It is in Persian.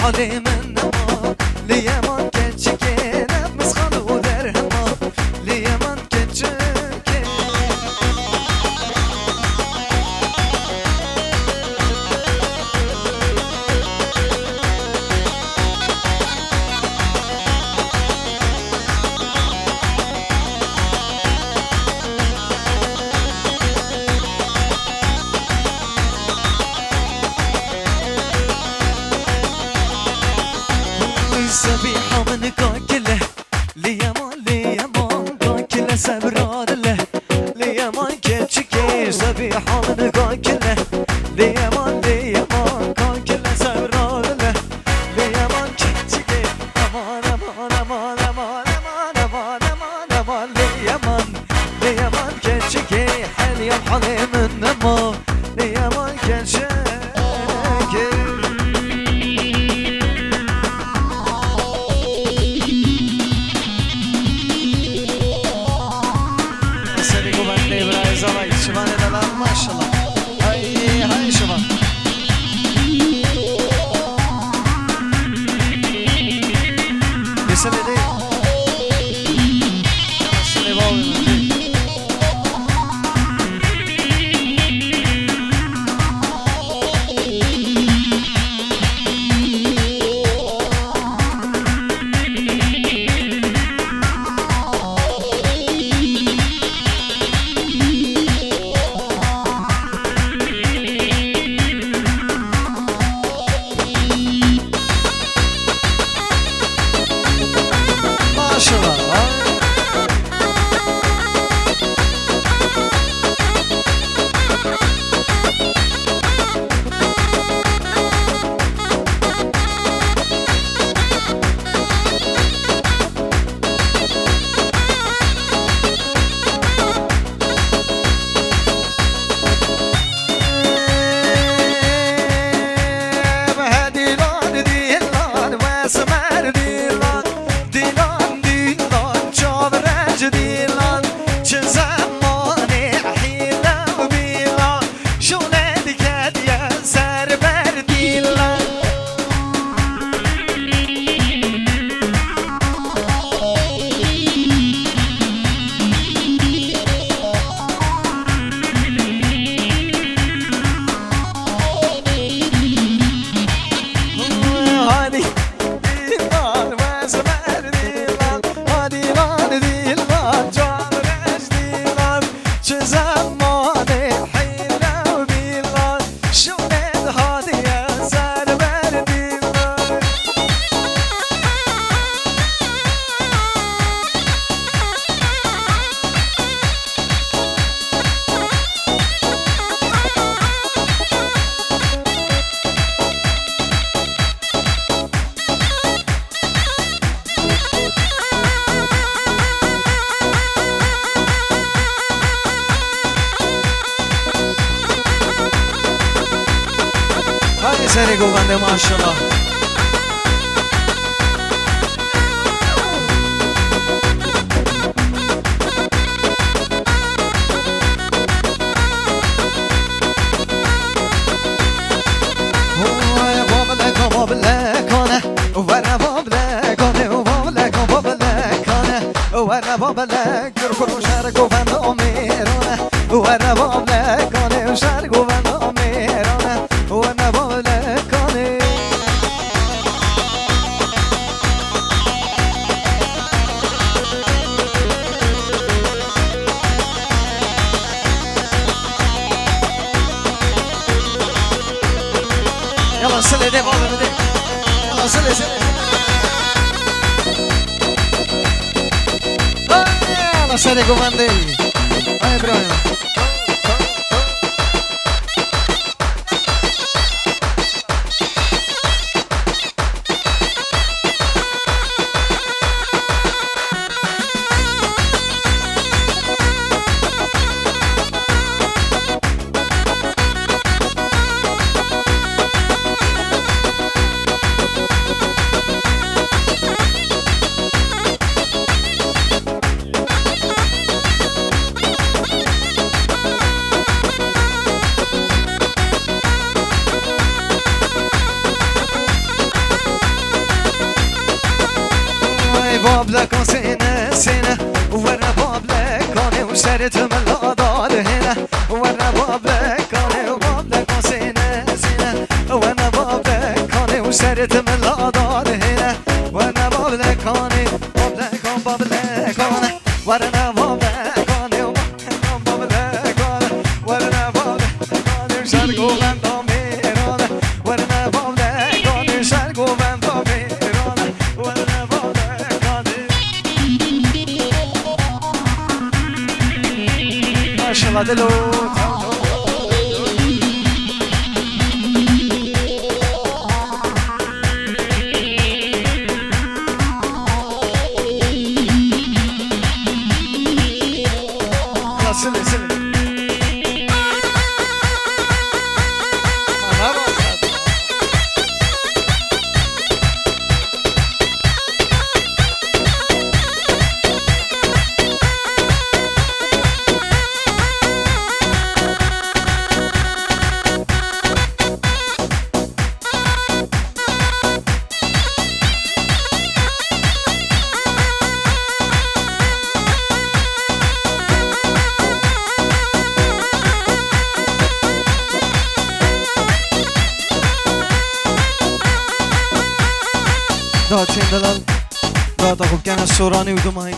حالي من نما ليمان كنشكي نمس خلو درهما ليمان كنشكي سبيحة من كاكله ليمان ليمان كاكله سبراد له ليمان كتشكي سبيحة من كاكله ليمان ليمان كاكله سبراد له ليمان كتشكي امان امان امان امان امان امان امان امان ليمان ليمان كتشكي حالي حالي من نما ليمان كتشكي شبان دلال ما شاء الله هاي شبان يسلي دي يسلي باوي سری گوونده ماشاءالله بابلك يركض شارك وفن أميرنا وانا بابلك أنا وشارك وفن أميرنا وانا بابلك أنا يلا سلي دي بابا بدي يلا سلي يلا سلي كوماندي هاي ابراهيم بابلکان سینه سینه ورنه بابلکانه و سرت ملا داد هنه ورنه بابلکانه و بابلکان سینه سینه ورنه بابلکانه و سرت ملا داد هنه ورنه بابلکانه بابلکان بابلکانه ورنه بابلکانه و بابلکانه ورنه بابلکانه شرگو بندا میرانه ورنه بابلکانه شرگو بندا میرانه ورنه بابلکانه ماشاءالله دلو سلي سلي داد چندلال داد خوب کنه سورانی و دو ماهی